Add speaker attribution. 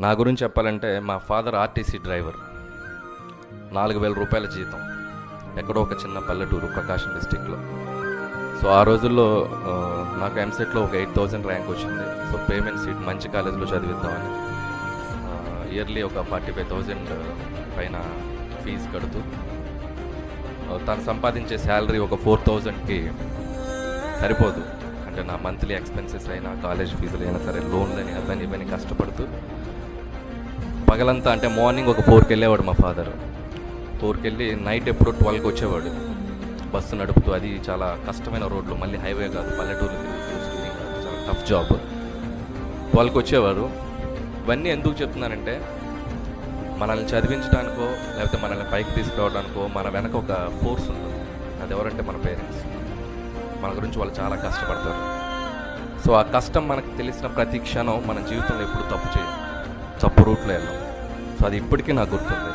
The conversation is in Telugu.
Speaker 1: నా గురించి చెప్పాలంటే మా ఫాదర్ ఆర్టీసీ డ్రైవర్. 4,000 రూపాయల జీతం. ఎక్కడో ఒక చిన్న పల్లెటూరు ప్రకాశం డిస్టిక్లో. సో ఆ రోజుల్లో నాకు ఎంసెట్లో ఒక 8,000 ర్యాంక్ వచ్చింది. సో పేమెంట్ సీట్ మంచి కాలేజీలో చదివిద్దామని ఇయర్లీ ఒక 45,000 పైన ఫీజు కడుతూ తను సంపాదించే శాలరీ ఒక 4,000కి సరిపోదు. అంటే నా మంత్లీ ఎక్స్పెన్సెస్ అయినా కాలేజ్ ఫీజులు అయినా సరే, లోన్లని అవన్నీ ఇవన్నీ కష్టపడుతూ పగలంతా, అంటే మార్నింగ్ ఒక 4కి వెళ్ళేవాడు మా ఫాదర్. 4కి వెళ్ళి నైట్ ఎప్పుడో 12కి వచ్చేవాడు బస్సు నడుపుతూ. అది చాలా కష్టమైన రోడ్లు, మళ్ళీ హైవే కాదు, పల్లెటూరు స్టీరింగ్ కాదు, చాలా టఫ్ జాబ్. 12కి వచ్చేవారు. ఇవన్నీ ఎందుకు చెప్తున్నానంటే, మనల్ని చదివించడానికో లేకపోతే మనల్ని పైకి తీసుకురావడానికో మన వెనక ఒక ఫోర్స్ ఉంటుంది. అది ఎవరంటే మన పేరెంట్స్. మన గురించి వాళ్ళు చాలా కష్టపడతారు. సో ఆ కష్టం మనకు తెలిసిన ప్రతి క్షణం మన జీవితంలో ఎప్పుడు తప్పు చేయం, తప్పు రూట్లో వెళ్ళాం. సో అది ఇప్పటికీ నాకు గుర్తుంది.